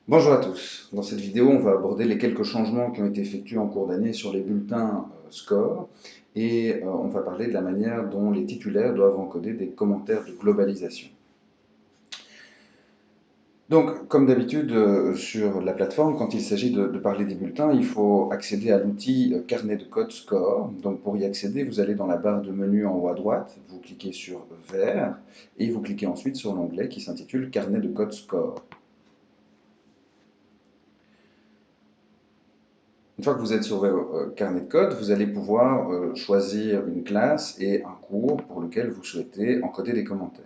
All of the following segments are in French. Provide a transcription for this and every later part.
Bonjour à tous. Dans cette vidéo, on va aborder les quelques changements qui ont été effectués en cours d'année sur les bulletins score et on va parler de la manière dont les titulaires doivent encoder des commentaires de globalisation. Donc, comme d'habitude sur la plateforme, quand il s'agit de parler des bulletins, il faut accéder à l'outil carnet de code score. Donc, pour y accéder, vous allez dans la barre de menu en haut à droite, vous cliquez sur Vert et vous cliquez ensuite sur l'onglet qui s'intitule Carnet de code score. Une fois que vous êtes sur votre carnet de code, vous allez pouvoir choisir une classe et un cours pour lequel vous souhaitez encoder des commentaires.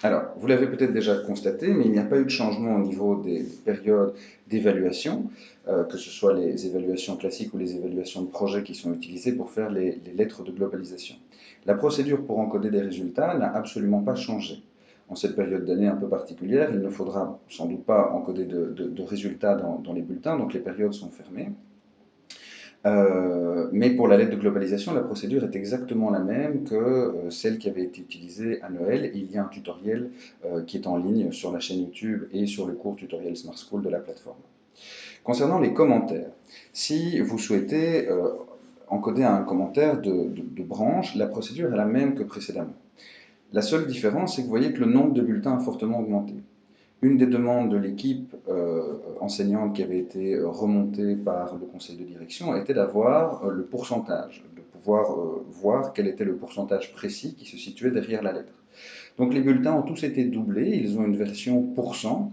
Alors, vous l'avez peut-être déjà constaté, mais il n'y a pas eu de changement au niveau des périodes d'évaluation, que ce soit les évaluations classiques ou les évaluations de projet qui sont utilisées pour faire les lettres de globalisation. La procédure pour encoder des résultats n'a absolument pas changé. En cette période d'année un peu particulière, il ne faudra sans doute pas encoder de résultats dans les bulletins, donc les périodes sont fermées. Mais pour la lettre de globalisation, la procédure est exactement la même que celle qui avait été utilisée à Noël. Il y a un tutoriel qui est en ligne sur la chaîne YouTube et sur le cours tutoriel Smart School de la plateforme. Concernant les commentaires, si vous souhaitez encoder un commentaire de branche, la procédure est la même que précédemment. La seule différence, c'est que vous voyez que le nombre de bulletins a fortement augmenté. Une des demandes de l'équipe enseignante qui avait été remontée par le conseil de direction était d'avoir le pourcentage, de pouvoir voir quel était le pourcentage précis qui se situait derrière la lettre. Donc les bulletins ont tous été doublés, ils ont une version pourcent.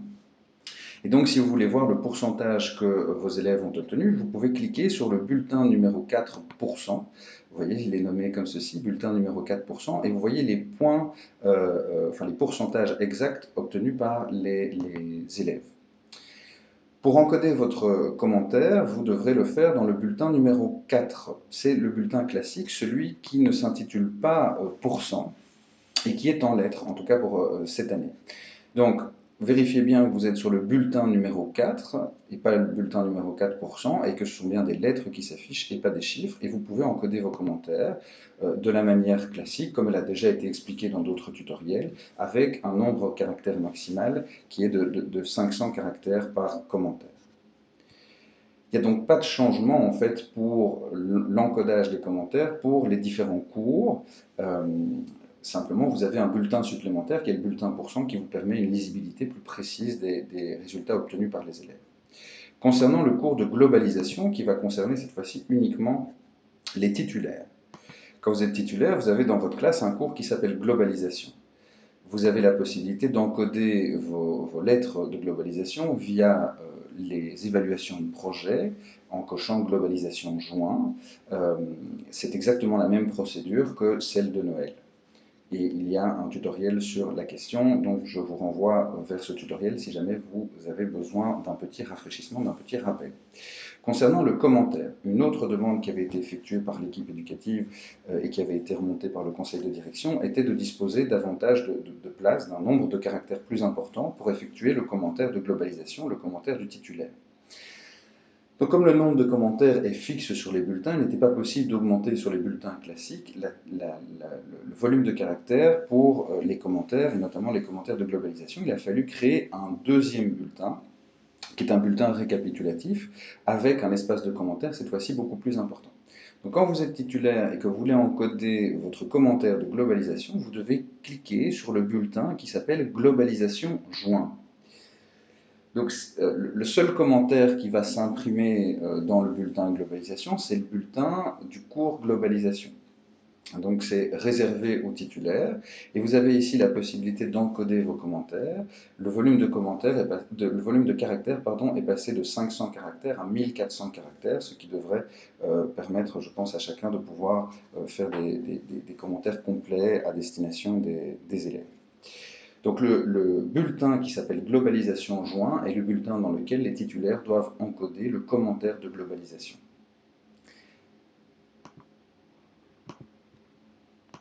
Et donc si vous voulez voir le pourcentage que vos élèves ont obtenu, vous pouvez cliquer sur le bulletin numéro 4%. Vous voyez, il est nommé comme ceci, bulletin numéro 4%, et vous voyez les points, enfin les pourcentages exacts obtenus par les élèves. Pour encoder votre commentaire, vous devrez le faire dans le bulletin numéro 4. C'est le bulletin classique, celui qui ne s'intitule pas pourcent et qui est en lettres, en tout cas pour cette année. Donc, vérifiez bien que vous êtes sur le bulletin numéro 4 et pas le bulletin numéro 4% et que ce sont bien des lettres qui s'affichent et pas des chiffres. Et vous pouvez encoder vos commentaires de la manière classique, comme elle a déjà été expliquée dans d'autres tutoriels, avec un nombre caractère maximal qui est de 500 caractères par commentaire. Il n'y a donc pas de changement en fait pour l'encodage des commentaires pour les différents cours. Simplement, vous avez un bulletin supplémentaire qui est le bulletin pourcent qui vous permet une lisibilité plus précise des résultats obtenus par les élèves. Concernant le cours de globalisation qui va concerner cette fois-ci uniquement les titulaires. Quand vous êtes titulaire, vous avez dans votre classe un cours qui s'appelle globalisation. Vous avez la possibilité d'encoder vos lettres de globalisation via les évaluations de projet en cochant globalisation joint. C'est exactement la même procédure que celle de Noël. Et il y a un tutoriel sur la question, donc je vous renvoie vers ce tutoriel si jamais vous avez besoin d'un petit rafraîchissement, d'un petit rappel. Concernant le commentaire, une autre demande qui avait été effectuée par l'équipe éducative et qui avait été remontée par le conseil de direction était de disposer davantage de place, d'un nombre de caractères plus important pour effectuer le commentaire de globalisation, le commentaire du titulaire. Donc, comme le nombre de commentaires est fixe sur les bulletins, il n'était pas possible d'augmenter sur les bulletins classiques le volume de caractères pour les commentaires, et notamment les commentaires de globalisation. Il a fallu créer un deuxième bulletin, qui est un bulletin récapitulatif, avec un espace de commentaires, cette fois-ci beaucoup plus important. Donc, quand vous êtes titulaire et que vous voulez encoder votre commentaire de globalisation, vous devez cliquer sur le bulletin qui s'appelle Globalisation joint. Donc, le seul commentaire qui va s'imprimer dans le bulletin globalisation, c'est le bulletin du cours globalisation. Donc, c'est réservé aux titulaires. Et vous avez ici la possibilité d'encoder vos commentaires. Le volume de caractères est passé de 500 caractères à 1400 caractères, ce qui devrait permettre, je pense, à chacun de pouvoir faire des commentaires complets à destination des élèves. Donc le bulletin qui s'appelle globalisation joint est le bulletin dans lequel les titulaires doivent encoder le commentaire de globalisation.